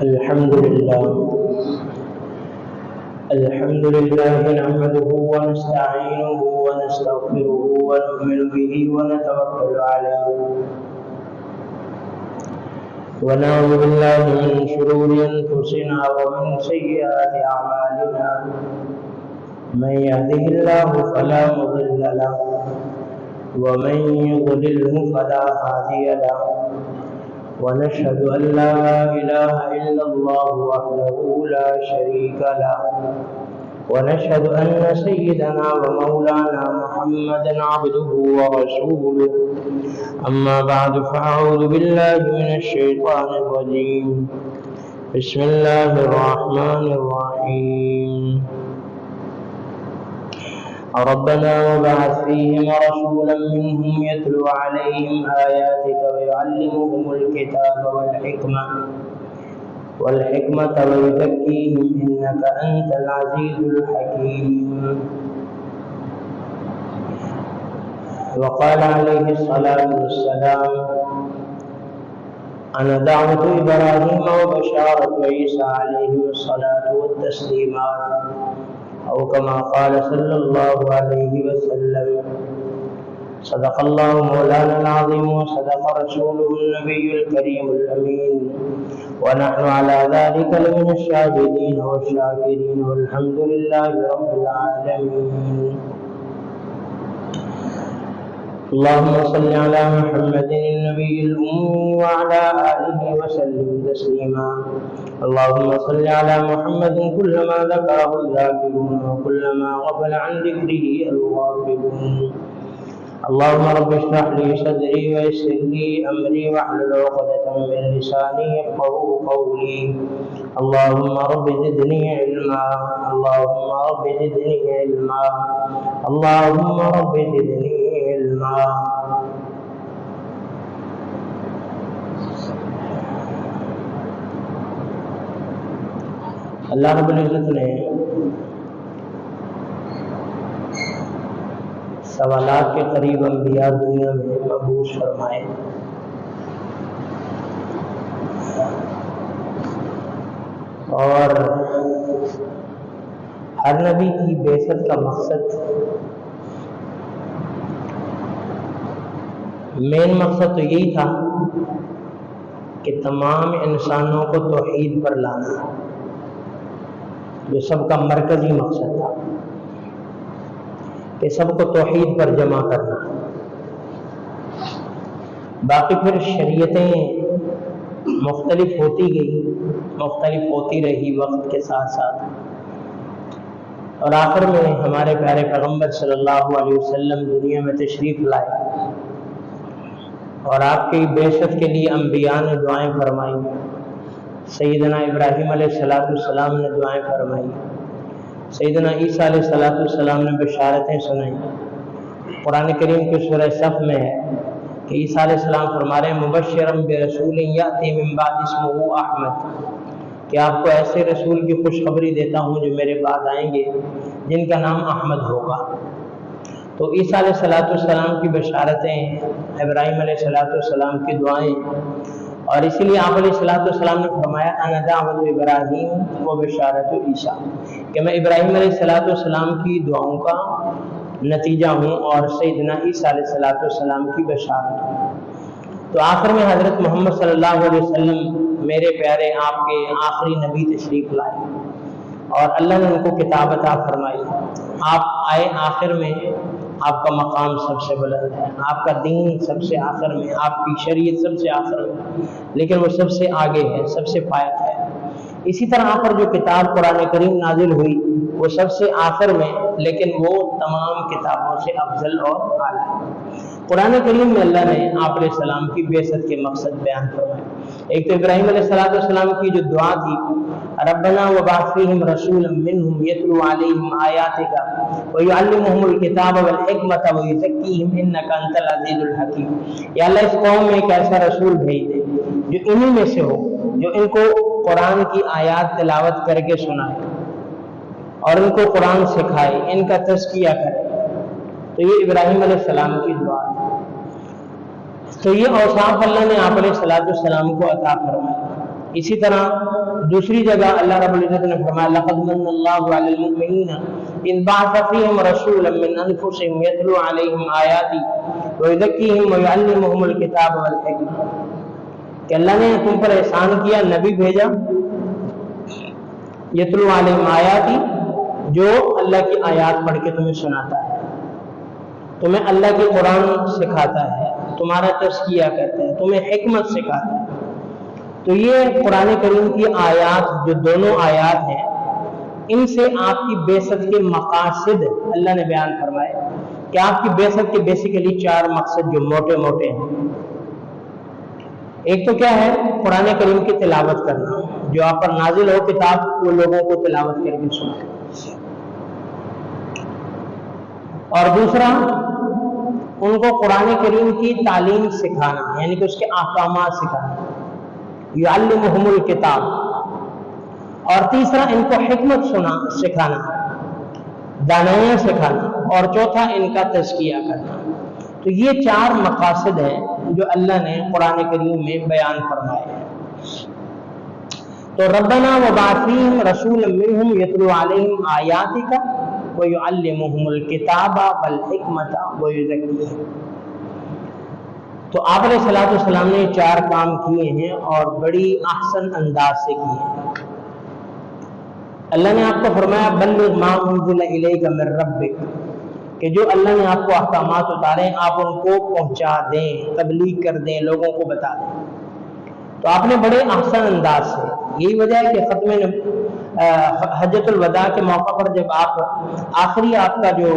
الحمد لله نحمده ونستعينه ونستغفره ونؤمن به ونتوكل عليه ونعوذ بالله من شرور أنفسنا ومن سيئات أعمالنا من يهده الله فلا مضل له ومن يضلله فلا هادي له ونشهد أن لا إله إلا الله وحده لا شريك له ونشهد أن سيدنا ومولانا محمدا عبده ورسوله أما بعد فأعوذ بالله من الشيطان الرجيم بسم الله الرحمن الرحيم ربنا وبعث فيهم رسولا منهم يتلو عليهم آياتك ويعلمهم الكتاب والحكمة ويزكيهم إنك أنت العزيز الحكيم. وقال عليه الصلاة والسلام أنا دعوة إبراهيم وبشارة عيسى عليه الصلاة والتسليمات أو كما قال صلى الله عليه وسلم. صدق الله مولانا العظيم وصدق رسوله النبي الكريم الأمين ونحن على ذلك لمن الشاهدين والشاكرين والحمد لله رب العالمين. اللهم صل على محمد النبي الأمي وعلى آله وسلم تسليما. اللهم صل على محمد كلما ذكره الذاكرون وكلما غفل عن ذكره الغافلون. اللهم رب اشرح لي صدري ويسر لي أمري واحلل عقدة من لساني يفقهوا قولي. اللهم رب زدني علما اللهم رب زدني علما اللهم رب زدني علما. اللہ رب العزت نے سوالات کے قریب انبیاء دنیا میں مبعوث فرمائے اور ہر نبی کی بعثت کا مقصد مین مقصد تو یہی تھا کہ تمام انسانوں کو توحید پر لانا، جو سب کا مرکزی مقصد تھا کہ سب کو توحید پر جمع کرنا. باقی پھر شریعتیں مختلف ہوتی گئی، مختلف ہوتی رہی وقت کے ساتھ ساتھ، اور آخر میں ہمارے پیارے پیغمبر صلی اللہ علیہ وسلم دنیا میں تشریف لائے اور آپ کی بعثت کے لیے انبیاء نے دعائیں فرمائیں. سیدنا ابراہیم علیہ السلام نے دعائیں فرمائی، سیدنا عیسیٰ علیہ السلام نے بشارتیں سنائیں. قرآن کریم کی سورہ صف میں ہے کہ عیسیٰ علیہ السلام فرما رہے ہیں مبشرا برسول یأتی من بعد اسمہ احمد، کہ آپ کو ایسے رسول کی خوشخبری دیتا ہوں جو میرے بعد آئیں گے جن کا نام احمد ہوگا. تو عیسیٰ علیہ السلام کی بشارتیں، ابراہیم علیہ السلام کی دعائیں، اور اسی لیے آپ علیہ السلام نے فرمایا انا دعوت ابراہیم و بشارت عیسیٰ، کہ میں ابراہیم علیہ السلام کی دعاؤں کا نتیجہ ہوں اور سیدنا عیسیٰ علیہ السلام کی بشارت ہوں. تو آخر میں حضرت محمد صلی اللہ علیہ وسلم میرے پیارے آپ کے آخری نبی تشریف لائے اور اللہ نے ان کو کتاب عطا فرمائی. آپ آئے آخر میں، آپ کا مقام سب سے بلند ہے، آپ کا دین سب سے آخر میں، آپ کی شریعت سب سے آخر میں، لیکن وہ سب سے آگے ہے، سب سے فائق ہے. اسی طرح آپ پر جو کتاب قرآن کریم نازل ہوئی وہ سب سے آخر میں، لیکن وہ تمام کتابوں سے افضل اور اعلیٰ. قرآن کریم میں اللہ نے آپ علیہ السلام کی بعثت کے مقصد بیان فرمائے. ایک تو ابراہیم علیہ السلام کی جو دعا تھی ربنا وبعث فیہم رسولا منہم یتلو علیہم آیاتک ویعلمہم الکتاب والحکمۃ ویزکیہم انک انت العزیز الحکیم، یا اللہ اس قوم میں ایک ایسا رسول بھیج دے جو انہی میں سے ہو، جو ان کو قرآن کی آیات تلاوت کر کے سنائے اور ان کو قرآن سکھائے، ان کا تزکیہ کرے. تو یہ ابراہیم علیہ السلام کی دعا ہے. تو یہ اوصاف اللہ نے آپ علیہ السلام کو عطا فرمائے. اسی طرح دوسری جگہ اللہ رب العزت نے فرمایا لقد من اللہ علی المؤمنین اذ بعث فیہم رسولا من انفسہم یتلو علیہم آیاتی ویزکیہم ویعلمہم الکتاب والحکمہ، کہ اللہ نے تم پر احسان کیا، نبی بھیجا یتلو علیہم آیاتی، جو اللہ کی آیات پڑھ کے تمہیں سناتا ہے، تمہیں اللہ کے قرآن سکھاتا ہے، تمہارا تزکیہ کرتا ہے، تمہیں حکمت سکھاتا ہے۔ تو یہ قرآن کریم کی آیات جو دونوں آیات ہیں، ان سے آپ کی بعثت کے مقاصد اللہ نے بیان فرمائے کہ آپ کی بعثت کے بیسیکلی 4 مقصد جو موٹے موٹے ہیں۔ ایک تو کیا ہے؟ قرآن کریم کی تلاوت کرنا، جو آپ پر نازل ہو کتاب وہ لوگوں کو تلاوت کر کے سنائے، اور دوسرا ان کو قرآن کریم کی تعلیم سکھانا، یعنی کہ اس کے احکامات سکھانا، یعلمہم الکتاب، اور تیسرا ان کو حکمت سکھانا، دانائیاں سکھانا، اور چوتھا ان کا تزکیہ کرنا۔ تو یہ 4 مقاصد ہیں جو اللہ نے قرآن کریم میں بیان فرمائے ہیں۔ تو ربنا وبعث فیہم رسولا منہم یتلو علیہم آیاتک ویعلمہم الکتاب والحکمۃ ویزکیہم۔ تو آپ علیہ السلام نے 4 کام کیے ہیں اور بڑی احسن انداز سے کیے ہیں۔ اللہ نے آپ کو فرمایا بلغ ما انزل الیک من ربک، کہ جو اللہ نے آپ کو احکامات اتارے آپ ان کو پہنچا دیں، تبلیغ کر دیں، لوگوں کو بتا دیں۔ تو آپ نے بڑے احسن انداز سے، یہی وجہ ہے کہ ختم حجۃ الوداع کے موقع پر جب آپ آخری آپ کا جو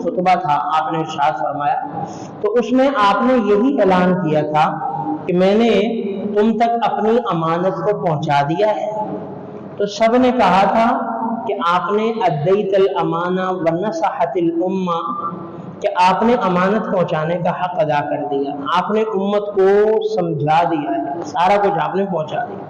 خطبہ تھا آپ نے ارشاد فرمایا، تو اس میں آپ نے یہی اعلان کیا تھا کہ میں نے تم تک اپنی امانت کو پہنچا دیا ہے۔ تو سب نے کہا تھا کہ آپ نے ادیت الامانہ ونصحت الامہ، کہ آپ نے امانت پہنچانے کا حق ادا کر دیا، آپ نے امت کو سمجھا دیا ہے، سارا کچھ آپ نے پہنچا دیا۔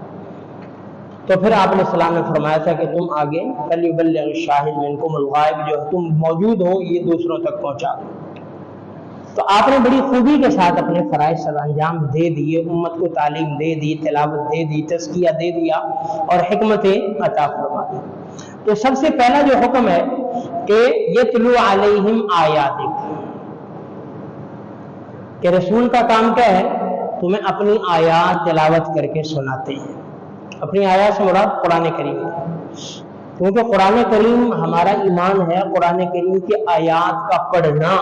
تو پھر آپ علیہ السلام نے فرمایا تھا کہ تم آگے فلیبلغ الشاہد منکم الغائب، جو تم موجود ہو یہ دوسروں تک پہنچا دو۔ تو آپ نے بڑی خوبی کے ساتھ اپنے فرائض سر انجام دے دیے، امت کو تعلیم دے دی، تلاوت دے دی، تزکیہ دے دیا، اور حکمتیں عطا فرما دی۔ تو سب سے پہلا جو حکم ہے کہ یتلو علیہم آیاتک، کہ رسول کا کام کیا ہے؟ تمہیں اپنی آیات تلاوت کر کے سناتے ہیں۔ اپنی آیات سے مراد قرآن کریم، کیونکہ قرآن کریم ہمارا ایمان ہے، قرآن کریم کی آیات کا پڑھنا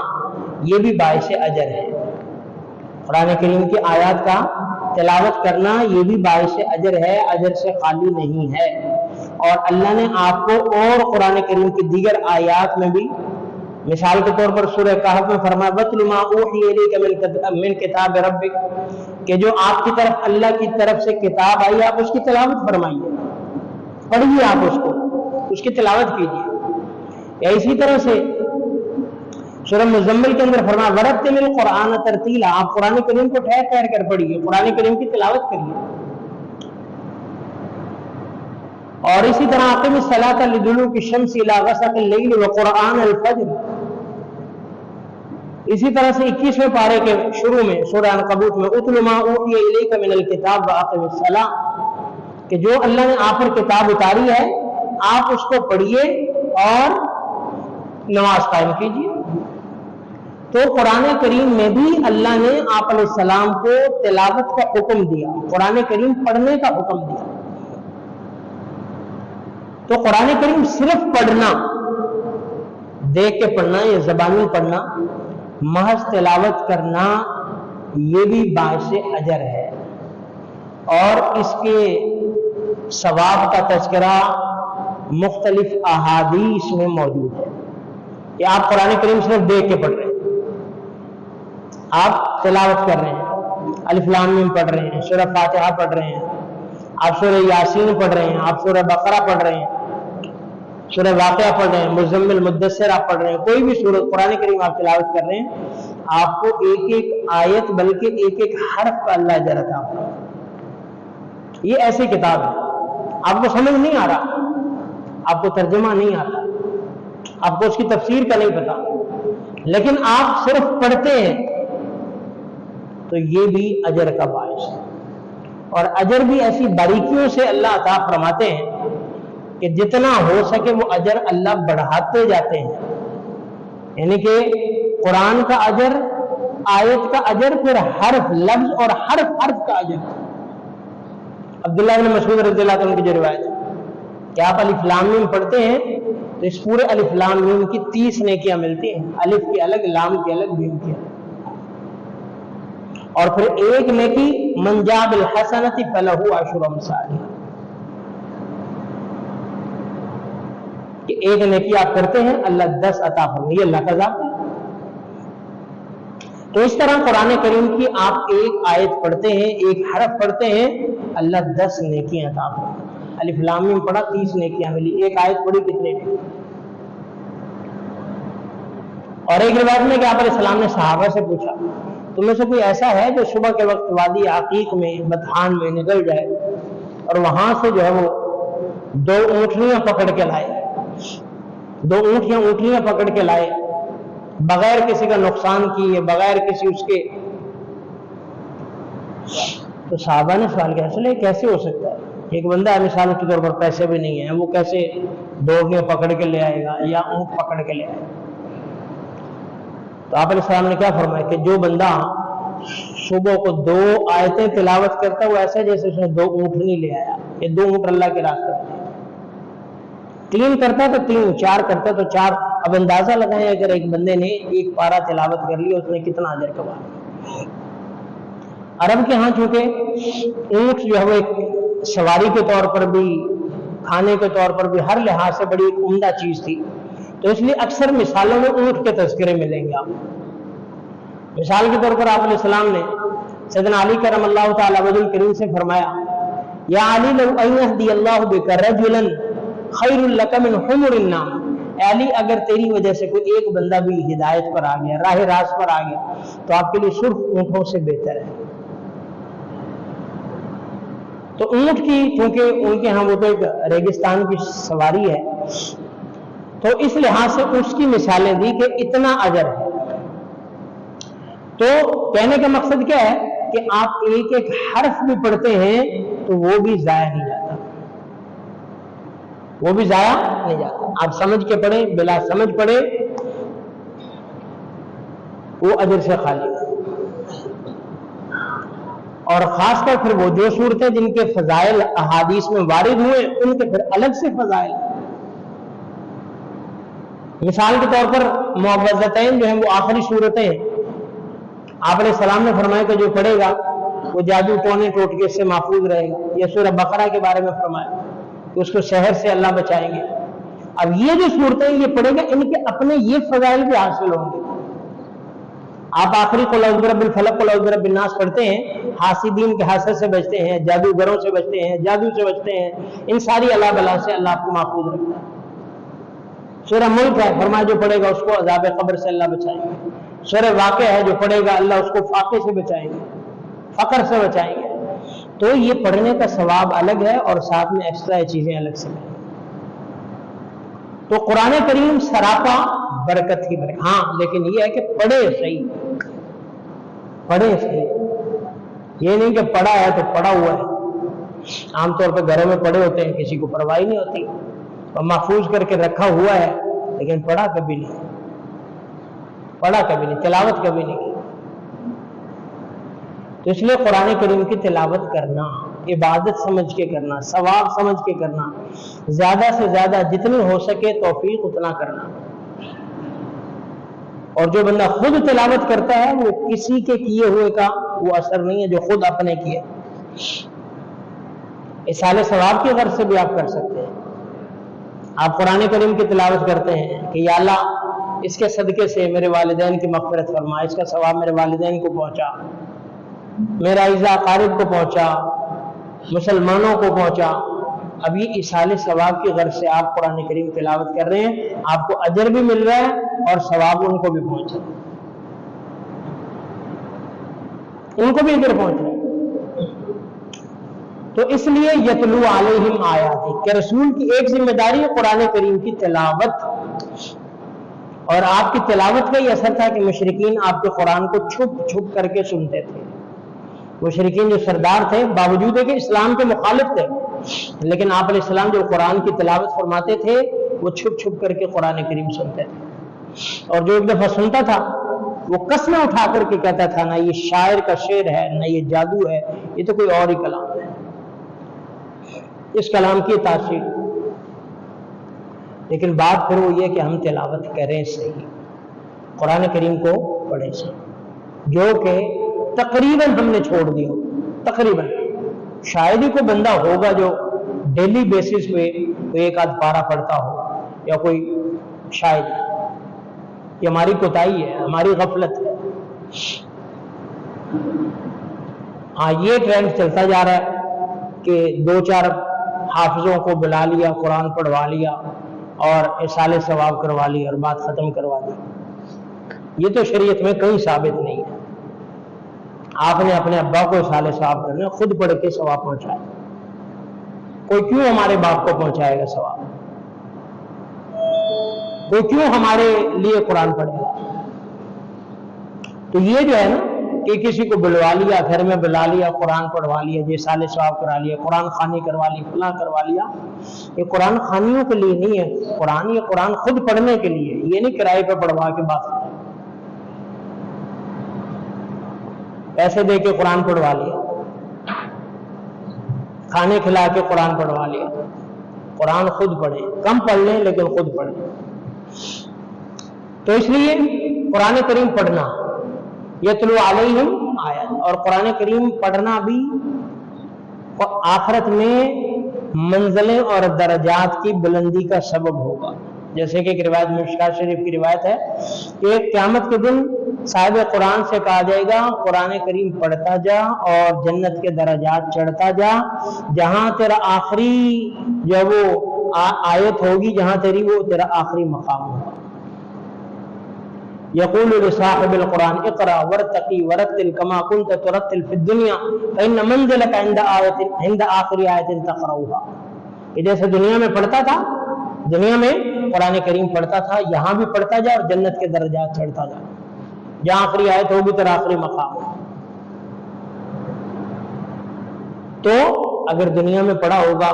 یہ بھی باعث اجر ہے، قرآن کریم کی آیات کا تلاوت کرنا یہ بھی باعث اجر ہے، اجر سے خالی نہیں ہے۔ اور اللہ نے آپ کو اور قرآن کریم کی دیگر آیات میں بھی، مثال کے طور پر سورہ کہف میں فرمایا وَاتْلُ مَا أُوحِيَ إِلَيْكَ مِنْ کِتَابِ رَبِّكَ، کہ جو آپ کی طرف اللہ کی طرف سے کتاب آئی آپ اس کی تلاوت فرمائیے، پڑھیے، آپ اس کو، اس کی تلاوت کیجیے۔ یا اسی طرح سے سورہ مزمل کے اندر فرمایا وَرَتِّلِ الْقُرْآنَ تَرْتِیلًا، آپ قرآن کریم کو ٹھہر ٹھہر کر پڑھیے، قرآن کریم کی تلاوت کریے۔ اور اسی طرح اقم الصلاۃ لدلوک الشمس الی غسق اللیل وقرآن الفجر، اسی طرح سے 21ویں پارے کے شروع میں سورہ عنکبوت میں اتل ما اوحی الیک من الکتاب واقم الصلاۃ، کہ جو اللہ نے آپ پر کتاب اتاری ہے آپ اس کو پڑھیے اور نماز قائم کیجیے۔ تو قرآن کریم میں بھی اللہ نے آپ علیہ السلام کو تلاوت کا حکم دیا، قرآن کریم پڑھنے کا حکم دیا۔ تو قرآن کریم صرف پڑھنا، دیکھ کے پڑھنا یا زبانی پڑھنا، محض تلاوت کرنا یہ بھی باعث اجر ہے، اور اس کے ثواب کا تذکرہ مختلف احادیث میں موجود ہے کہ آپ قرآن کریم صرف دیکھ کے پڑھ رہے ہیں، آپ تلاوت کر رہے ہیں، الف لام میم پڑھ رہے ہیں، سورہ فاتحہ پڑھ رہے ہیں، آپ سورہ یاسین پڑھ رہے ہیں، آپ سورہ بقرہ پڑھ رہے ہیں، سورہ واقعہ پڑھ رہے ہیں، مزمل مدثر آپ پڑھ رہے ہیں، کوئی بھی سورت قرآن کریم آپ تلاوت کر رہے ہیں، آپ کو ایک ایک آیت بلکہ ایک ایک حرف کا اللہ اجر عطا فرمائے۔ یہ ایسی کتاب ہے، آپ کو سمجھ نہیں آ رہا، آپ کو ترجمہ نہیں آتا، آپ کو اس کی تفسیر کا نہیں پتا، لیکن آپ صرف پڑھتے ہیں تو یہ بھی اجر کا باعث ہے۔ اور اجر بھی ایسی باریکیوں سے اللہ عطا فرماتے ہیں کہ جتنا ہو سکے وہ اجر اللہ بڑھاتے جاتے ہیں. یعنی کہ قرآن کا اجر، آیت کا اجر، پھر حرف لفظ اور حرف کا اجر. عبداللہ بن مسعود رضی اللہ عنہ کی جو روایت ہے کہ آپ الف لام میم پڑھتے ہیں تو اس پورے الف لام میم کی 30 نیکیاں ملتی ہیں، الف کی الگ، لام کی الگ، میم کی الگ. اور پھر ایک نیکی من جاء بالحسنۃ فلہ عشر امثالها، کہ ایک نیکی آپ کرتے ہیں اللہ 10 عطا فرمائے. یہ اللہ کا ذات ہے. تو اس طرح قرآن کریم کی آپ ایک آیت پڑھتے ہیں، ایک حرف پڑھتے ہیں، اللہ 10 نیکیاں عطا فرمائے. الف لام میم پڑھا 30 نیکیاں ملی، ایک آیت پڑھی کتنے نیکی. اور ایک روایت میں کہ آپ علیہ السلام نے صحابہ سے پوچھا تم میں سے کوئی ایسا ہے جو صبح کے وقت وادی عقیق میں بطحان میں نکل جائے اور وہاں سے جو ہے وہ 2 اونٹنیاں پکڑ کے لائے، 2 اونٹنیاں پکڑ کے لائے بغیر کسی کا نقصان کیے، بغیر کسی اس کے. تو صحابہ نے سوال کیا چلے کیسے ہو سکتا ہے؟ ایک بندہ ہے مثال کے طور پر پیسے بھی نہیں ہیں، وہ کیسے 2 اونٹنیاں پکڑ کے لے آئے گا یا اونٹ پکڑ کے لے آئے گا؟ تو آپ علیہ السلام نے کیا فرمایا کہ جو بندہ صبح کو 2 آیتیں تلاوت کرتا ہے وہ ایسا جیسے اس نے 2 اونٹنی لے آیا. یہ 2 اونٹ اللہ کے راستے میں. 3 کرتا تو 3، 4 کرتا تو 4. اب اندازہ لگائیں اگر ایک بندے نے ایک پارہ تلاوت کر لی اس نے کتنا اجر کمایا. عرب کے ہاں چونکہ اونٹ جو ہے وہ ایک سواری کے طور پر بھی، کھانے کے طور پر بھی، ہر لحاظ سے بڑی ایک عمدہ چیز تھی. تو اس لیے اکثر مثالوں میں اونٹ کے تذکرے ملیں گے آپ. مثال کے طور پر آپ علیہ السلام نے سیدنا علی کرم اللہ تعالی وجہ الکریم سے فرمایا یا علی لو ان یهدی اللہ بک رجلا خیر لک من حمر النعم. اے علی اگر تیری وجہ سے کوئی ایک بندہ بھی ہدایت پر آ گیا، راہ راست پر آ گیا تو آپ کے لیے سرخ اونٹوں سے بہتر ہے. تو اونٹ کی چونکہ ان کے ہاں وہ تو ایک ریگستان کی سواری ہے تو اس لحاظ سے اس کی مثالیں دی کہ اتنا اجر ہے. تو کہنے کا مقصد کیا ہے کہ آپ ایک ایک حرف بھی پڑھتے ہیں تو وہ بھی ضائع نہیں جاتا، وہ بھی ضائع نہیں جاتا. آپ سمجھ کے پڑھیں، بلا سمجھ پڑھیں، وہ اجر سے خالی ہے. اور خاص کر پھر وہ جو صورتیں جن کے فضائل احادیث میں وارد ہوئے ان کے پھر الگ سے فضائل. مثال کے طور پر معوذتین جو ہیں وہ آخری صورتیں ہیں. آپ علیہ السلام نے فرمایا کہ جو پڑھے گا وہ جادو ٹونے ٹوٹکے سے محفوظ رہے گا. یہ سورہ بقرہ کے بارے میں فرمایا کہ اس کو سحر سے اللہ بچائیں گے. اب یہ جو صورتیں یہ پڑھے گا ان کے اپنے یہ فضائل بھی حاصل ہوں گے. آپ آخری قل اعوذ برب الفلق قل اعوذ برب الناس پڑھتے ہیں، حاسدین کے حسد سے بچتے ہیں، جادوگروں سے بچتے ہیں، جادو سے بچتے ہیں، ان ساری اللہ بلا سے اللہ آپ کو محفوظ رکھتا ہے. سورہ ملک ہے، فرمایا جو پڑھے گا اس کو عذاب قبر سے اللہ بچائیں گے. سورہ واقع ہے، جو پڑھے گا اللہ اس کو فاقے سے بچائیں گے، فقر سے بچائیں گے. تو یہ پڑھنے کا ثواب الگ ہے اور ساتھ میں ایکسٹرا چیزیں الگ سے ہیں. تو قرآن کریم سراپا برکت کی برکت. ہاں لیکن یہ ہے کہ پڑھے صحیح، پڑھے صحیح. یہ نہیں کہ پڑھا ہے تو پڑھا ہوا ہے. عام طور پہ گھروں میں پڑھے ہوتے ہیں، کسی کو پرواہ نہیں ہوتی اور محفوظ کر کے رکھا ہوا ہے لیکن پڑھا کبھی نہیں، پڑھا کبھی نہیں، تلاوت کبھی نہیں کی. تو اس لیے قرآن کریم کی تلاوت کرنا، عبادت سمجھ کے کرنا، ثواب سمجھ کے کرنا، زیادہ سے زیادہ جتنی ہو سکے توفیق اتنا کرنا. اور جو بندہ خود تلاوت کرتا ہے وہ کسی کے کیے ہوئے کا وہ اثر نہیں ہے، جو خود اپنے کیے. اصالہ ثواب کی غرض سے بھی آپ کر سکتے ہیں. آپ قرآن کریم کی تلاوت کرتے ہیں کہ یا اللہ اس کے صدقے سے میرے والدین کی مغفرت فرما، اس کا ثواب میرے والدین کو پہنچا، میرا عزا اقارب کو پہنچا، مسلمانوں کو پہنچا. اب یہ اصالہ ثواب کی غرض سے آپ قرآن کریم تلاوت کر رہے ہیں، آپ کو اجر بھی مل رہا ہے اور ثواب ان کو بھی پہنچ رہا ہے، ان کو بھی اجر پہنچ رہا ہے. تو اس لیے یتلو علیہم آیاتی کہ رسول کی ایک ذمہ داری ہے قرآن کریم کی تلاوت. اور آپ کی تلاوت کا یہ اثر تھا کہ مشرکین آپ کے قرآن کو چھپ چھپ کر کے سنتے تھے. مشرکین جو سردار تھے باوجود ہے کہ اسلام کے مخالف تھے، لیکن آپ علیہ السلام جو قرآن کی تلاوت فرماتے تھے وہ چھپ چھپ کر کے قرآن کریم سنتے تھے، اور جو ایک دفعہ سنتا تھا وہ قسمیں اٹھا کر کے کہتا تھا نہ یہ شاعر کا شعر ہے، نہ یہ جادو ہے، یہ تو کوئی اور ہی کلام ہے، اس کلام کی تاثیر۔ لیکن بات پھر وہ یہ کہ ہم تلاوت کریں صحیح، قرآن کریم کو پڑھیں صحیح، جو کہ تقریباً ہم نے چھوڑ دیا، تقریباً شاید ہی کوئی بندہ ہوگا جو ڈیلی بیسس پہ ایک آدھ پارہ پڑھتا ہو، یا کوئی شاید، یہ ہماری کوتاہی ہے، ہماری غفلت ہے۔ ہاں یہ ٹرینڈ چلتا جا رہا ہے کہ 2-4 حافظوں کو بلا لیا، قرآن پڑھوا لیا اور ایصال ثواب کروا لیا اور بات ختم کروا دی۔ یہ تو شریعت میں کہیں ثابت نہیں ہے۔ آپ نے اپنے ابا کو ایصال ثواب کرنا، خود پڑھ کے ثواب پہنچائے، کوئی کیوں ہمارے باپ کو پہنچائے گا ثواب؟ کوئی کیوں ہمارے لیے قرآن پڑھے گا؟ تو یہ جو ہے نا کہ کسی کو بلوا لیا، گھر میں بلا لیا، قرآن پڑھوا لیا، جی ایصال ثواب کرا لیا، قرآن خوانی کروا لی، فلاں کروا لیا، یہ قرآن خوانیوں کے لیے نہیں ہے قرآن، یہ قرآن خود پڑھنے کے لیے، یہ نہیں کرائے پہ پڑھوا کے بات پیسے دے کے قرآن پڑھوا لیا، کھانے کھلا کے قرآن پڑھوا لیا۔ قرآن خود پڑھے، کم پڑھ لیں لیکن خود پڑھیں۔ تو اس لیے قرآن کریم پڑھنا، یتلو علیہم آیات، اور قرآن کریم پڑھنا بھی آخرت میں منزلیں اور درجات کی بلندی کا سبب ہوگا۔ جیسے کہ ایک روایت مشکوٰۃ شریف کی روایت ہے کہ قیامت کے دن صاحب قرآن سے کہا جائے گا قرآن کریم پڑھتا جا اور جنت کے درجات چڑھتا جا، جہاں تیرا آخری جو وہ آیت ہوگی، جہاں تیری وہ تیرا آخری مقام ہوگا۔ یقول لصاحب القرآن اقرأ ورتقی ورتل کما کنت ترتل فی الدنیا فإن منزلک عند آخری آیت تقرأها۔ یہ جیسے دنیا میں پڑھتا تھا، دنیا میں قرآن کریم پڑھتا تھا، یہاں بھی پڑھتا جا اور جنت کے درجات چڑھتا جا، جہاں آخری آیت ہوگی تیرا آخری مقام ہے۔ تو اگر دنیا میں پڑھا ہوگا،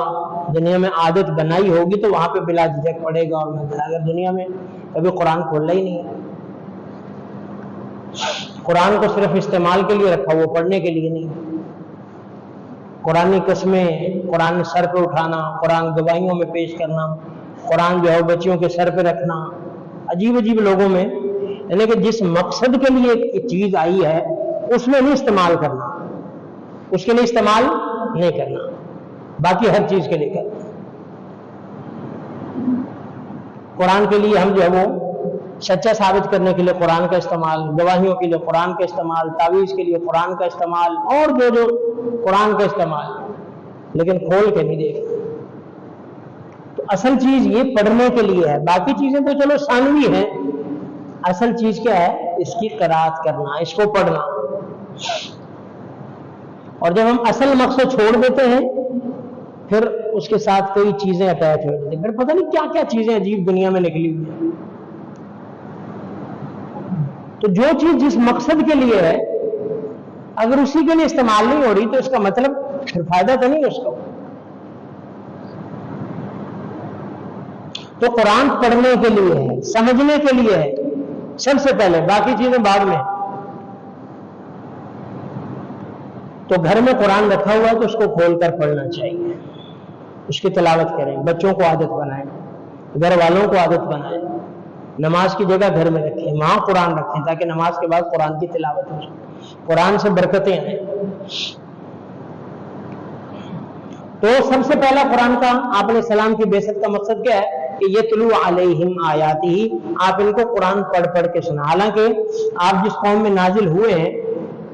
دنیا میں عادت بنائی ہوگی تو وہاں پہ بلا جھجک پڑھے گا، اور اگر دنیا میں کبھی قرآن کھولا ہی نہیں ہے، قرآن کو صرف استعمال کے لیے رکھا، وہ پڑھنے کے لیے نہیں، قرآنی قسمیں، قرآن سر پہ اٹھانا، قرآن گواہیوں میں پیش کرنا، قرآن جو ہے بچیوں کے سر پہ رکھنا، عجیب عجیب لوگوں میں، یعنی کہ جس مقصد کے لیے ایک چیز آئی ہے اس میں نہیں استعمال کرنا، اس کے لیے استعمال نہیں کرنا، باقی ہر چیز کے لیے کرنا۔ قرآن کے لیے ہم جو ہے وہ سچا ثابت کرنے کے لیے قرآن کا استعمال، گواہیوں کے لیے قرآن کا استعمال، تعویذ کے لیے قرآن کا استعمال، اور جو قرآن کا استعمال، لیکن کھول کے نہیں دیکھتے۔ تو اصل چیز یہ پڑھنے کے لیے ہے، باقی چیزیں تو چلو ثانوی ہیں، اصل چیز کیا ہے؟ اس کی قرأت کرنا، اس کو پڑھنا۔ اور جب ہم اصل مقصد چھوڑ دیتے ہیں پھر اس کے ساتھ کئی چیزیں اٹیچ ہو جاتی ہیں، پھر پتہ نہیں کیا کیا چیزیں عجیب دنیا میں نکلی ہوئی ہیں۔ تو جو چیز جس مقصد کے لیے ہے اگر اسی کے لیے استعمال نہیں ہو رہی تو اس کا مطلب پھر فائدہ تو نہیں اس کو۔ تو قرآن پڑھنے کے لیے ہے، سمجھنے کے لیے ہے سب سے پہلے، باقی چیزیں بعد میں۔ تو گھر میں قرآن رکھا ہوا ہے تو اس کو کھول کر پڑھنا چاہیے، اس کی تلاوت کریں، بچوں کو عادت بنائیں، گھر والوں کو عادت بنائیں، نماز کی جگہ گھر میں رکھیں، وہاں قرآن رکھیں تاکہ نماز کے بعد قرآن کی تلاوت ہو جائے، قرآن سے برکتیں آئیں۔ تو سب سے پہلا قرآن کا آپ علیہ السلام کی بعثت کا مقصد کیا ہے کہ یتلو علیہم آیاتہ، آپ ان کو قرآن پڑھ پڑھ کے سنا۔ حالانکہ آپ جس قوم میں نازل ہوئے ہیں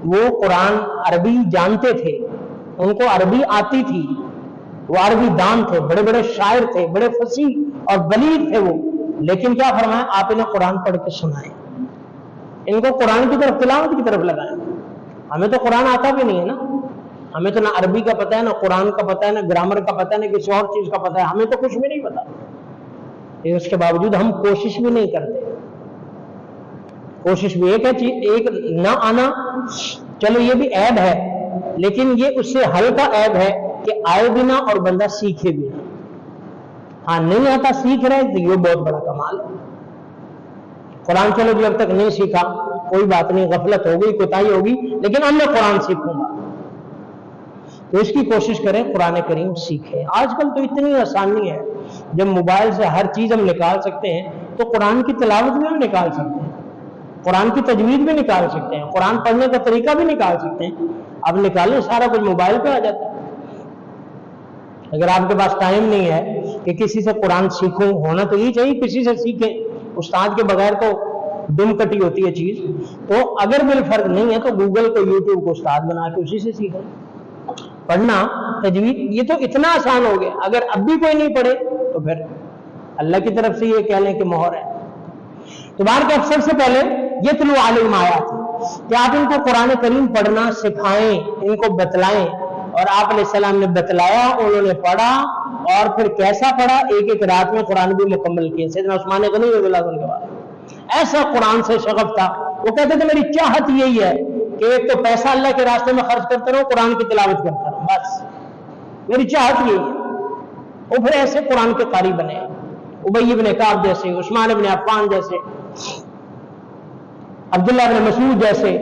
وہ قرآن عربی جانتے تھے، ان کو عربی آتی تھی، وہ عربی دان تھے، بڑے بڑے شاعر تھے، بڑے فصیح اور بلیغ تھے وہ، لیکن کیا فرمایا؟ آپ انہیں قرآن پڑھ کے سنائیں، ان کو قرآن کی طرف، تلاوت کی طرف لگائیں۔ ہمیں تو قرآن آتا بھی نہیں ہے نا، ہمیں تو نہ عربی کا پتہ ہے، نہ قرآن کا پتہ ہے، نہ گرامر کا پتہ ہے، نہ کسی اور چیز کا پتہ ہے، ہمیں تو کچھ بھی نہیں پتا، اس کے باوجود ہم کوشش بھی نہیں کرتے۔ کوشش بھی ایک ہے، ایک نہ آنا چلو یہ بھی عیب ہے، لیکن یہ اس سے ہلکا عیب ہے کہ آئے بھی نہ اور بندہ سیکھے بھی نہ. ہاں نہیں آتا سیکھ رہے تو یہ بہت بڑا کمال ہے. قرآن چلو جب تک نہیں سیکھا کوئی بات نہیں، غفلت ہو گئی، کوتاہی ہوگی، لیکن اب میں قرآن سیکھوں گا. تو اس کی کوشش کریں قرآن کریم سیکھیں. آج کل تو اتنی آسانی ہے، جب موبائل سے ہر چیز ہم نکال سکتے ہیں تو قرآن کی تلاوت بھی ہم نکال سکتے ہیں، قرآن کی تجوید بھی نکال سکتے ہیں، قرآن پڑھنے کا طریقہ بھی نکال سکتے ہیں. اب نکالیں، سارا کچھ موبائل پہ آ جاتا ہے. اگر آپ کے پاس ٹائم نہیں ہے کہ کسی سے قرآن سیکھوں، ہونا تو یہ چاہیے کسی سے سیکھیں، استاد کے بغیر تو دم کٹی ہوتی ہے چیز. تو اگر بالفرض نہیں ہے تو گوگل کو، یوٹیوب کو استاد بنا کے اسی سے سیکھیں. پڑھنا تجوید یہ تو اتنا آسان ہو گیا. اگر اب بھی کوئی نہیں پڑھے تو پھر اللہ کی طرف سے یہ کہہ لیں کہ مہر ہے. تو بار کے سب سے پہلے یہ تلو علیہم آیات کہ آپ ان کو قرآن کریم پڑھنا سکھائیں، ان کو بتلائیں. اور آپ علیہ السلام نے بتلایا، انہوں نے پڑھا، اور پھر کیسا پڑھا؟ ایک ایک رات میں قرآن بھی مکمل کیے. سیدنا عثمان غنی رضی اللہ عنہ کے بعد ایسا قرآن سے شغف تھا، وہ کہتے تھے میری چاہت یہی ہے کہ ایک تو پیسہ اللہ کے راستے میں خرچ کرتا رہوں، قرآن کی تلاوت کرتا رہوں، بس میری چاہت یہی ہے. وہ پھر ایسے قرآن کے قاری بنے، ابی بن کعب جیسے، عثمان بن عفان جیسے، عبداللہ بن مسعود جیسے.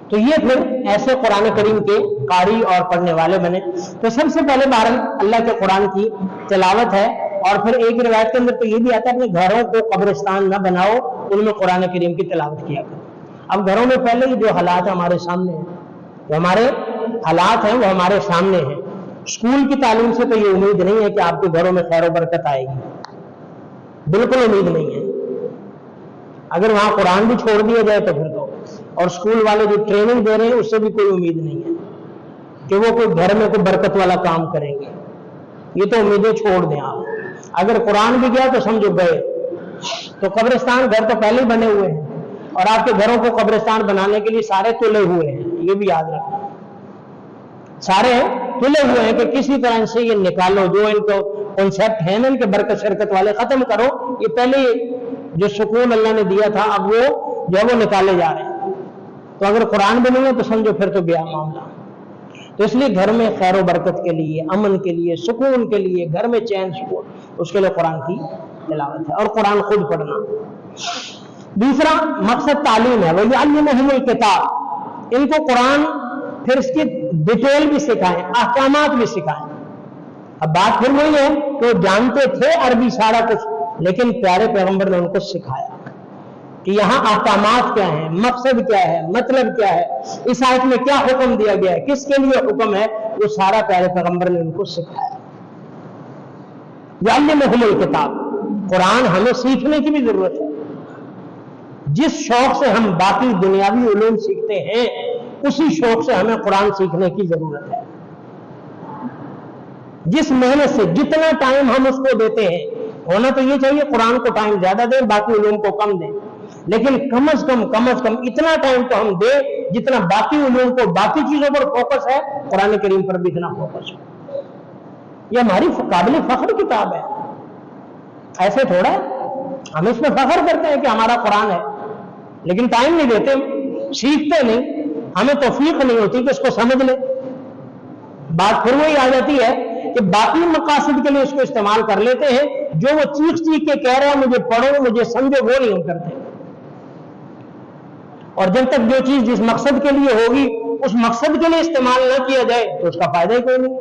تو یہ پھر ایسے قرآن کریم کے قاری اور پڑھنے والے بنے. تو سب سے پہلے بہرحال اللہ کے قرآن کی تلاوت ہے. اور پھر ایک روایت کے اندر تو یہ بھی آتا ہے اپنے گھروں کو قبرستان نہ بناؤ، ان میں قرآن کریم کی تلاوت کیا کرو. اب گھروں میں پہلے ہی جو حالات ہمارے سامنے ہیں، جو ہمارے حالات ہیں وہ ہمارے سامنے ہیں. اسکول کی تعلیم سے تو یہ امید نہیں ہے کہ آپ کے گھروں میں خیر و برکت آئے گی، بالکل امید نہیں ہے. اگر وہاں قرآن بھی چھوڑ دیا جائے تو پھر تو، اور اسکول والے جو ٹریننگ دے رہے ہیں اس سے بھی کوئی امید نہیں ہے کہ وہ کوئی گھر میں کوئی برکت والا کام کریں گے. یہ تو امیدیں چھوڑ دیں آپ. اگر قرآن بھی گیا تو سمجھو گئے. تو قبرستان گھر تو پہلے ہی بنے ہوئے ہیں، اور آپ کے گھروں کو قبرستان بنانے کے لیے سارے تلے ہوئے ہیں. یہ بھی یاد رکھنا، سارے تلے ہوئے ہیں کہ کسی طرح سے یہ نکالو، جو ان کو کنسپٹ ہے نا ان کے برکت شرکت والے ختم کرو. یہ پہلے جو سکون اللہ نے دیا تھا اب وہ جو ہے وہ نکالے جا رہے ہیں. تو اگر قرآن بھی نہیں ہے تو سمجھو پھر تو گیا معاملہ. تو اس لیے گھر میں خیر و برکت کے لیے، امن کے لیے، سکون کے لیے، گھر میں چین سکون، اس کے لیے قرآن کی تلاوت ہے اور قرآن خود پڑھنا. دوسرا مقصد تعلیم ہے، وَيُعَلِّمُهُمُ الْكِتَابَ. ان کو قرآن پھر اس کی ڈیٹیل بھی سکھائیں، احکامات بھی سکھائیں. اب بات پھر وہی ہے کہ وہ جانتے تھے عربی سارا کچھ، لیکن پیارے پیغمبر نے ان کو سکھایا کہ یہاں احکامات کیا ہیں، مقصد کیا ہے، مطلب کیا ہے، اس آیت میں کیا حکم دیا گیا ہے، کس کے لیے حکم ہے، وہ سارا پیارے پیغمبر نے ان کو سکھایا. یعلمہم الکتاب. قرآن ہمیں سیکھنے کی بھی ضرورت ہے. جس شوق سے ہم باقی دنیاوی علوم سیکھتے ہیں اسی شوق سے ہمیں قرآن سیکھنے کی ضرورت ہے. جس محنت سے جتنا ٹائم ہم اس کو دیتے ہیں، ہونا تو یہ چاہیے قرآن کو ٹائم زیادہ دیں، باقی علوم کو کم دیں، لیکن کم از کم اتنا ٹائم تو ہم دیں جتنا باقی علوم کو، باقی چیزوں پر فوکس ہے، قرآن کریم پر بھی اتنا فوکس ہے. یہ ہماری قابل فخر کتاب ہے. ایسے تھوڑا ہے، ہم اس میں فخر کرتے ہیں کہ ہمارا قرآن ہے، لیکن ٹائم نہیں دیتے، سیکھتے نہیں، ہمیں توفیق نہیں ہوتی کہ اس کو سمجھ لیں. بات پھر وہی آ جاتی ہے کہ باقی مقاصد کے لیے اس کو استعمال کر لیتے ہیں، جو وہ چیخ کے کہہ رہے ہیں مجھے پڑھو مجھے سمجھو، وہ نہیں ہم کرتے. اور جب تک جو چیز جس مقصد کے لیے ہوگی اس مقصد کے لیے استعمال نہ کیا جائے تو اس کا فائدہ ہی کوئی نہیں،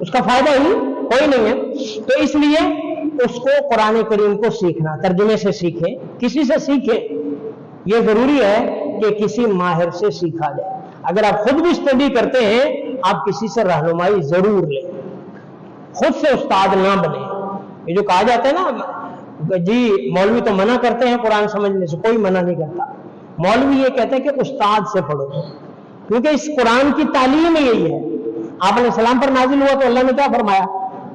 اس کا فائدہ ہی کوئی نہیں ہے. تو اس لیے اس کو قرآن کریم کو سیکھنا، ترجمے سے سیکھیں، کسی سے سیکھیں. یہ ضروری ہے کہ کسی ماہر سے سیکھا جائے. اگر آپ خود بھی اسٹڈی کرتے ہیں آپ کسی سے رہنمائی ضرور لیں، خود سے استاد نہ بنے. یہ جو کہا جاتا ہے نا جی مولوی تو منع کرتے ہیں قرآن سمجھنے سے، کوئی منع نہیں کرتا. مولوی یہ کہتے ہیں کہ استاد سے پڑھو، کیونکہ اس قرآن کی تعلیم یہی ہے. آپ علیہ السلام پر نازل ہوا تو اللہ نے کیا فرمایا؟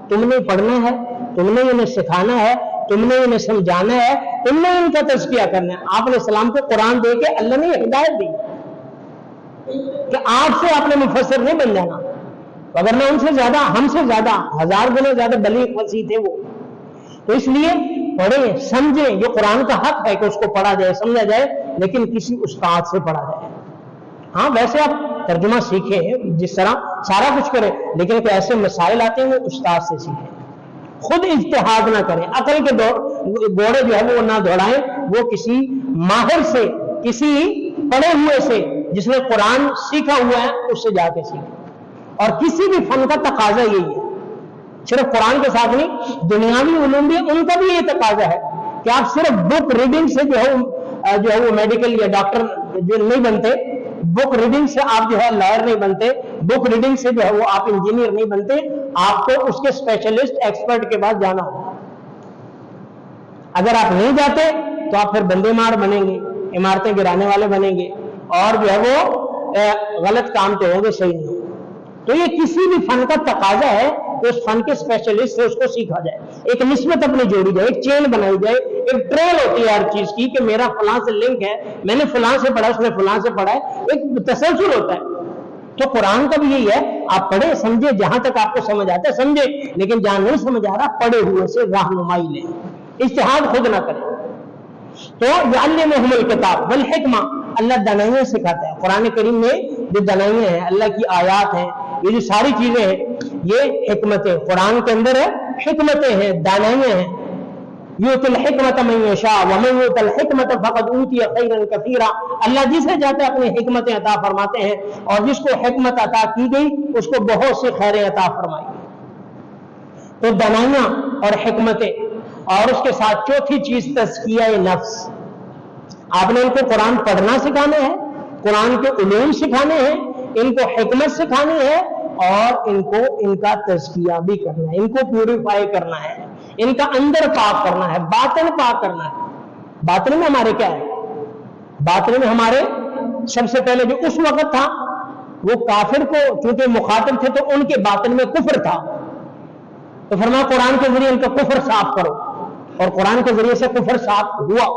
تم نے پڑھنا ہے، تم نے انہیں سکھانا ہے، تم نے انہیں سمجھانا ہے، تم نے ان کا تزکیہ کرنا ہے. آپ علیہ السلام کو قرآن دے کے اللہ نے ہدایت دی کہ آپ سے آپ نے مفسر نہیں بن جانا، وگرنہ ان سے زیادہ، ہم سے زیادہ 1000 گنے زیادہ بلیغ فصیح تھے وہ. تو اس لیے پڑھیں، سمجھیں. یہ قرآن کا حق ہے کہ اس کو پڑھا جائے، سمجھا جائے، لیکن کسی استاد سے پڑھا جائے. ہاں ویسے آپ ترجمہ سیکھیں جس طرح سارا کچھ کریں، لیکن کہ ایسے مسائل آتے ہیں وہ استاد سے سیکھیں. خود اجتہاد نہ کریں، عقل کے گھوڑے جو ہے وہ نہ دوڑائیں، وہ کسی ماہر سے، کسی پڑھے ہوئے سے جس نے قرآن سیکھا ہوا ہے اس سے جا کے سیکھیں. اور کسی بھی فن کا تقاضا یہی ہے، صرف قرآن کے ساتھ نہیں، دنیاوی علوم بھی ان کا بھی یہ تقاضا ہے کہ آپ صرف بک ریڈنگ سے جو ہے وہ میڈیکل یا ڈاکٹر جو نہیں بنتے، بک ریڈنگ سے آپ جو ہے لائر نہیں بنتے، بک ریڈنگ سے جو ہے وہ آپ انجینئر نہیں بنتے. آپ کو اس کے اسپیشلسٹ ایکسپرٹ کے پاس جانا ہوگا. اگر آپ نہیں جاتے تو آپ پھر بندے مار بنیں گے، عمارتیں گرانے والے بنیں گے، اور جو ہے وہ غلط کام تو ہوں گے، صحیح نہیں. تو یہ کسی بھی فن کا تقاضا ہے کہ اس فن کے اسپیشلسٹ سے اس کو سیکھا جائے، ایک نسبت اپنی جوڑی جائے، ایک چین بنائی جائے، ایک ٹریل ہوتی ہے ہر چیز کی کہ میرا فلاں سے لنک ہے، میں نے فلاں سے پڑھا، اس نے فلاں سے پڑھا ہے، ایک تسلسل ہوتا ہے. تو قرآن کا بھی یہی ہے، آپ پڑھیں سمجھے، جہاں تک آپ کو سمجھ آتا ہے سمجھے، لیکن جہاں نہیں سمجھ آ رہا پڑھے ہوئے سے رہنمائی لیں، اجتہاد خود نہ کریں. تو یعلمہم الکتاب والحکمہ، اللہ دانائیاں سکھاتا ہے. قرآن کریم میں جو دانائیاں ہیں، اللہ کی آیات ہیں، یہ جو ساری چیزیں ہیں یہ حکمتیں، قرآن کے اندر ہے حکمتیں ہیں، دانائیاں ہیں. یؤتی الحکمۃ من یشاء ومن یؤت الحکمۃ فقد اوتی خیرا کثیرا، اللہ جسے چاہتا ہے اپنی حکمتیں عطا فرماتے ہیں، اور جس کو حکمت عطا کی گئی اس کو بہت سی خیریں عطا فرمائی. تو دانائیاں اور حکمتیں، اور اس کے ساتھ چوتھی چیز تزکیہ نفس. آپ نے ان کو قرآن پڑھنا سکھانا ہے، قرآن کے علوم سکھانے ہیں، ان کو حکمت سکھانی ہے، اور ان کو ان کا تزکیہ بھی کرنا ہے، ان کو پیوریفائی کرنا ہے، ان کا اندر پاک کرنا ہے، باطن پاک کرنا ہے. باطن میں ہمارے کیا ہے؟ باطن میں ہمارے سب سے پہلے جو اس وقت تھا وہ کافر کو چونکہ مخاطب تھے تو ان کے باطن میں کفر تھا، تو فرمایا قرآن کے ذریعے ان کا کفر صاف کرو، اور قرآن کے ذریعے سے کفر صاف ہوا.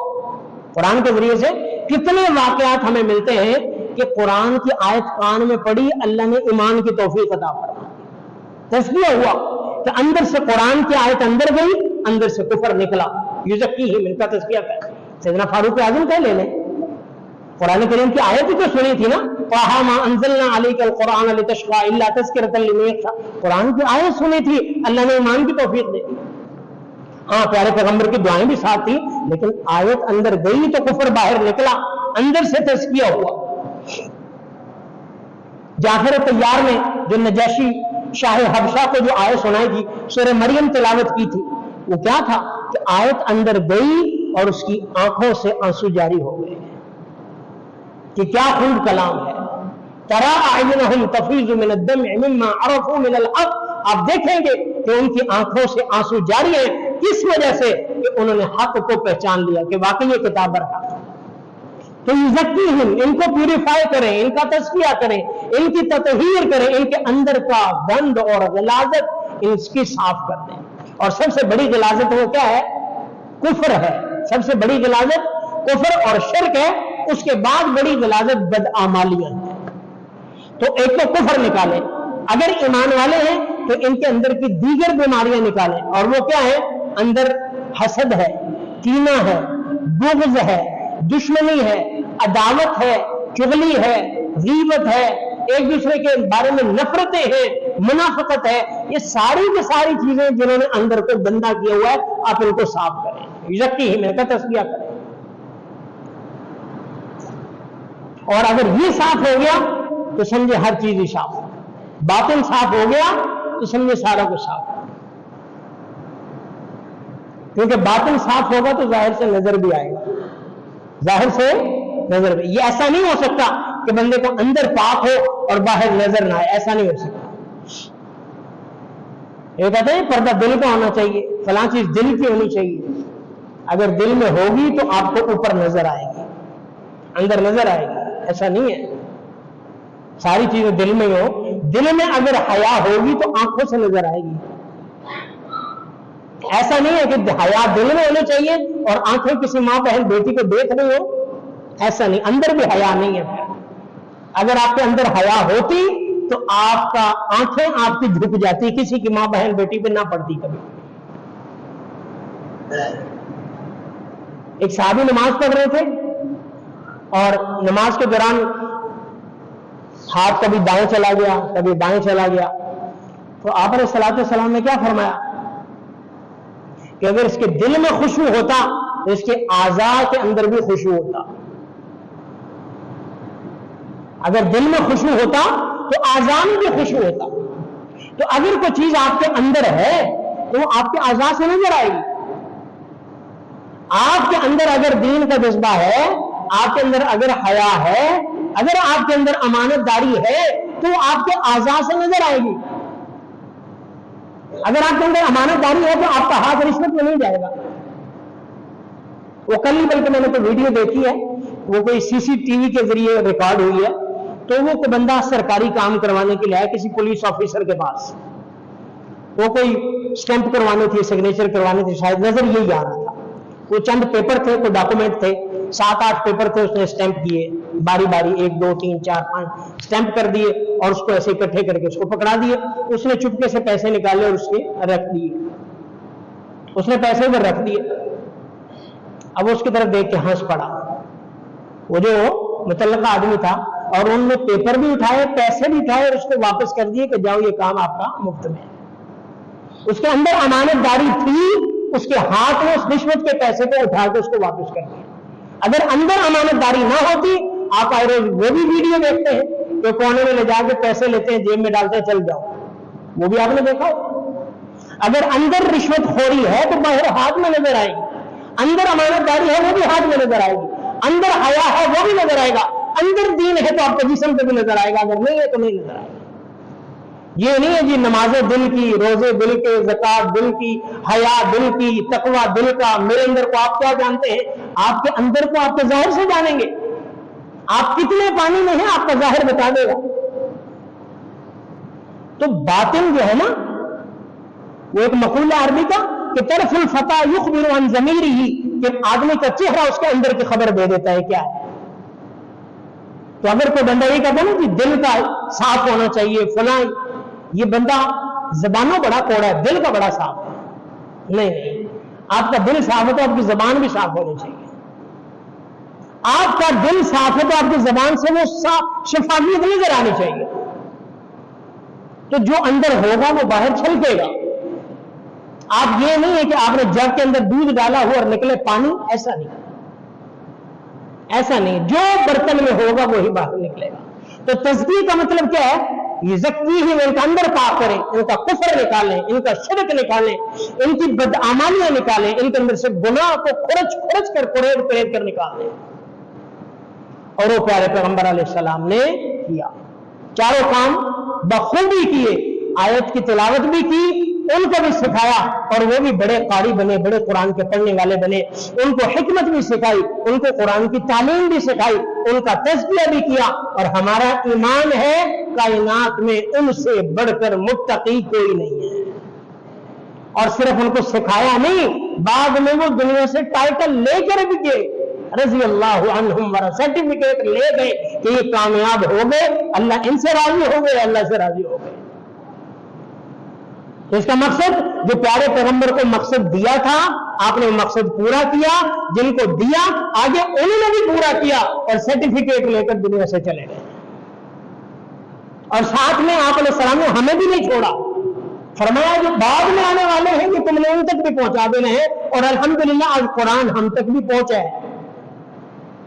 قرآن کے ذریعے سے کتنے واقعات ہمیں ملتے ہیں کہ قرآن کی آیت کان میں پڑھی، اللہ نے ایمان کی توفیق عطا فرمائی، تزکیہ ہوا کہ اندر سے قرآن کی آیت اندر گئی، اندر سے کفر نکلا. یزکیہم، ان کا تزکیہ ہے. سیدنا فاروق اعظم کا لے لیں، قرآن کریم کی آیت ہی تو سنی تھی نا، طٰہٰ مَا أَنزَلْنَا عَلَيْكَ الْقُرْآنَ لِتَشْقَىٰ إِلَّا تَذْكِرَةً لِمَن يَخْشَىٰ، قرآن کی آیت سنی تھی، اللہ نے ایمان کی توفیق دی. ہاں پیارے پیغمبر کی دعائیں بھی ساتھ تھی، لیکن آیت اندر گئی تو کفر باہر نکلا، اندر سے تزکیہ ہوا. جعفر طیار نے جو نجاشی شاہ حبشہ کو جو آیت سنائی تھی، سورہ مریم تلاوت کی تھی، وہ کیا تھا کہ آیت اندر گئی اور اس کی آنکھوں سے آنسو جاری ہو گئے کہ کیا خوب کلام ہے. ترى اعینہم تفیض من الدمع مما عرفوا من الحق، آپ دیکھیں گے کہ ان کی آنکھوں سے آنسو جاری ہیں، کس وجہ سے کہ انہوں نے حق کو پہچان لیا کہ واقعی یہ کتاب برحق. تو یزکیہم، ان کو پیوریفائی کریں، ان کا تزکیہ کریں، ان کی تطہیر کریں، ان کے اندر کا گند اور غلاظت ان کی صاف کر دیں. اور سب سے بڑی غلاظت وہ کیا ہے؟ کفر ہے. سب سے بڑی غلاظت کفر اور شرک ہے، اس کے بعد بڑی غلاظت بدعمالیاں ہیں. تو ایک تو کفر نکالیں، اگر ایمان والے ہیں تو ان کے اندر کی دیگر بیماریاں نکالیں، اور وہ کیا ہے؟ اندر حسد ہے، کینہ ہے، بغض ہے، دشمنی ہے، عداوت ہے، چغلی ہے، غیبت ہے، ایک دوسرے کے بارے میں نفرتیں ہیں، منافقت ہے. یہ ساری کی ساری چیزیں جنہوں نے اندر کو گندا کیا ہوا ہے، آپ ان کو صاف کریں، یزکیہم، ان کا تزکیہ کریں. اور اگر یہ صاف ہو گیا تو سمجھے ہر چیز ہی صاف. باطن صاف ہو گیا تو سمجھے سارا کچھ صاف. کیونکہ باطن صاف ہوگا تو ظاہر سے نظر بھی آئے گا، ظاہر سے نظر بھی. یہ ایسا نہیں ہو سکتا کہ بندے کو اندر پاک ہو اور باہر نظر نہ آئے، ایسا نہیں ہو سکتا. یہ کہتے ہیں پردہ دل کا ہونا چاہیے، فلاں چیز دل کی ہونی چاہیے. اگر دل میں ہوگی تو آپ کو اوپر نظر آئے گی، اندر نظر آئے گی. ایسا نہیں ہے ساری چیزیں دل میں ہو. دل میں اگر حیا ہوگی تو آنکھوں سے نظر آئے گی. ایسا نہیں ہے کہ حیا دل میں ہونی چاہیے اور آنکھیں کسی ماں بہن بیٹی کو دیکھ رہی ہو، ایسا نہیں. اندر بھی حیا نہیں ہے. اگر آپ کے اندر حیا ہوتی تو آپ کا آنکھیں آپ کی جھک جاتی، کسی کی ماں بہن بیٹی پہ نہ پڑتی کبھی. ایک صحابی نماز پڑھ رہے تھے، اور نماز کے دوران ہاتھ کبھی دائیں چلا گیا کبھی بائیں چلا گیا، تو آپ علیہ الصلوۃ والسلام نے کیا فرمایا کہ اگر اس کے دل میں خشوع ہوتا تو اس کے اعضاء کے اندر بھی خشوع ہوتا. اگر دل میں خشوع ہوتا تو اعضاء میں بھی خشوع ہوتا. تو اگر کوئی چیز آپ کے اندر ہے تو وہ آپ کے اعضاء سے نظر آئے گی. آپ کے اندر اگر دین کا جذبہ ہے، آپ کے اندر اگر حیا ہے، اگر آپ کے اندر امانت داری ہے تو وہ آپ کے اعضاء سے نظر آئے گی. اگر آپ کے اندر امانت داری ہے تو آپ کا ہاتھ رشوت میں نہیں جائے گا. وہ کل ہی بلکہ میں نے تو ویڈیو دیکھی ہے، وہ کوئی سی سی ٹی وی کے ذریعے ریکارڈ ہوئی ہے. تو وہ کوئی بندہ سرکاری کام کروانے کے لیے آیا کسی پولیس آفیسر کے پاس. وہ کوئی اسٹیمپ کروانے تھی، سگنیچر کروانے تھے، شاید نظر یہی آ رہا تھا. وہ چند پیپر تھے، کوئی ڈاکومنٹ تھے، 7-8 پیپر تھے. اس نے اسٹیمپ کیے باری باری، 1 2 3 4 5 اسٹیمپ کر دیے اور اس کو ایسے اکٹھے کر کے اس کو پکڑا دیے. اس نے چپکے سے پیسے نکالے اور اس کے رکھ دیے. اس نے پیسے ادھر رکھ دیے. اب اس کی طرف دیکھ کے ہنس پڑا وہ جو متعلقہ آدمی تھا، اور انہوں نے پیپر بھی اٹھائے، پیسے بھی اٹھائے اور اس کو واپس کر دیے کہ جاؤ یہ کام آپ کا مفت میں ہے. اس کے اندر امانت داری تھی، اس کے ہاتھ میں اس رشوت کے پیسے کو اٹھا کے اس کو واپس کر دیا. اگر اندر امانت داری نہ ہوتی، آپ آئے روز وہ بھی ویڈیو دیکھتے ہیں کہ کونے میں لے جا کے پیسے لیتے ہیں، جیب میں ڈالتے ہیں، چل جاؤ، وہ بھی آپ نے دیکھا. اگر اندر رشوت خوری ہے تو باہر ہاتھ میں نظر آئے گی. اندر امانت داری ہے وہ بھی ہاتھ میں نظر آئے گی. اندر حیا ہے وہ بھی نظر آئے گا. اندر دین ہے تو آپ کے جسم پہ بھی نظر آئے گا، اگر نہیں ہے تو نہیں نظر آئے گا. یہ نہیں ہے جی نمازیں دل کی، روزے دل کے، زکات دل کی، حیا دل کی، تقوی دل کا. میرے اندر کو آپ کیا جانتے ہیں؟ آپ کے اندر کو آپ کے ظاہر سے جانیں گے. آپ کتنے پانی میں ہیں آپ کا ظاہر بتا دے گا. تو باطن جو ہے نا، وہ ایک مقولہ عربی کا کہ طرف الفتى يخبر عن ضمیرہ، کہ آدمی کا چہرہ اس کے اندر کی خبر دے دیتا ہے کیا ہے. تو اگر کوئی بندہ یہ کہتا ہے نا کہ دل کا صاف ہونا چاہیے فلاں، یہ بندہ زبانوں بڑا کوڑا ہے، دل کا بڑا صاف ہے. نہیں، آپ کا دل صاف ہے تو آپ کی زبان بھی صاف ہونی چاہیے. آپ کا دل صاف ہے تو آپ کی زبان سے وہ شفافیت نظر آنی چاہیے. تو جو اندر ہوگا وہ باہر چھلکے گا. آپ یہ نہیں ہے کہ آپ نے جگ کے اندر دودھ ڈالا ہو اور نکلے پانی، ایسا نہیں، ایسا نہیں. جو برتن میں ہوگا وہی باہر نکلے گا. تو تزکیہ کا مطلب کیا ہے؟ یہ زکی ہی ان کا اندر پاک کریں، ان کا کفر نکالیں، ان کا شرک نکالیں، ان کی بدعمالیاں نکالیں، ان کے اندر سے گناہ کو کھرچ کر کوڑ کر نکال دیں. اور وہ پیارے پیغمبر علیہ السلام نے کیا. چاروں کام بخوبی کیے. آیت کی تلاوت بھی کی، ان کو بھی سکھایا، اور وہ بھی بڑے قاری بنے، بڑے قرآن کے پڑھنے والے بنے. ان کو حکمت بھی سکھائی، ان کو قرآن کی تعلیم بھی سکھائی، ان کا تزکیہ بھی کیا. اور ہمارا ایمان ہے کائنات میں ان سے بڑھ کر متقی کوئی نہیں ہے. اور صرف ان کو سکھایا نہیں، بعد میں وہ دنیا سے ٹائٹل لے کر بھی گئے، رضی اللہ عنہم، سرٹیفکیٹ لے گئے کہ یہ کامیاب ہو گئے، اللہ ان سے راضی ہو گئے، اللہ سے راضی ہو گئے. تو اس کا مقصد جو پیارے پیغمبر کو مقصد دیا تھا، آپ نے وہ مقصد پورا کیا. جن کو دیا آگے انہوں نے بھی پورا کیا اور سرٹیفکیٹ لے کر دنیا سے چلے گئے. اور ساتھ میں آپ علیہ السلام نے ہمیں بھی نہیں چھوڑا. فرمایا جو بعد میں آنے والے ہیں کہ تم نے ان تک بھی پہنچا دینا ہے. اور الحمدللہ آج قرآن ہم تک بھی پہنچا ہے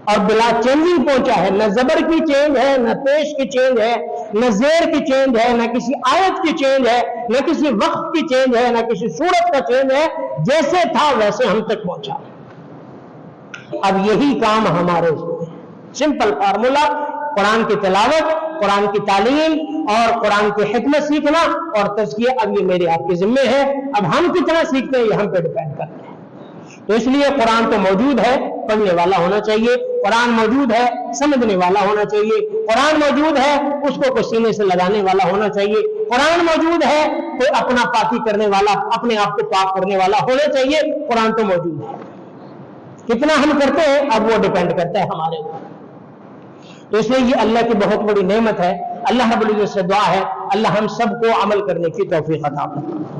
اور بلا چینجنگ پہنچا ہے. نہ زبر کی چینج ہے، نہ پیش کی چینج ہے، نہ زیر کی چینج ہے، نہ کسی آیت کی چینج ہے، نہ کسی وقت کی چینج ہے، نہ کسی صورت کا چینج ہے. جیسے تھا ویسے ہم تک پہنچا. اب یہی کام ہمارے سمپل فارمولا، قرآن کی تلاوت، قرآن کی تعلیم اور قرآن کی حکمت سیکھنا اور تزکیہ، اب یہ میرے آپ کے ذمے ہے. اب ہم کتنا سیکھتے ہیں یہ ہم پہ ڈیپینڈ کرتے ہیں. تو اس لیے قرآن تو موجود ہے، پڑھنے والا ہونا چاہیے. قرآن موجود ہے، سمجھنے والا ہونا چاہیے. قرآن موجود ہے، اس کو کوئی سینے سے لگانے والا ہونا چاہیے. قرآن موجود ہے، کوئی اپنا پاکی کرنے والا، اپنے آپ کو پاک کرنے والا ہونا چاہیے. قرآن تو موجود ہے، کتنا ہم کرتے ہیں اب وہ ڈیپینڈ کرتا ہے ہمارے اوپر. تو اس لیے یہ اللہ کی بہت بڑی نعمت ہے. اللہ رب العزت سے دعا ہے اللہ ہم سب کو عمل کرنے کی توفیق عطا فرمائے.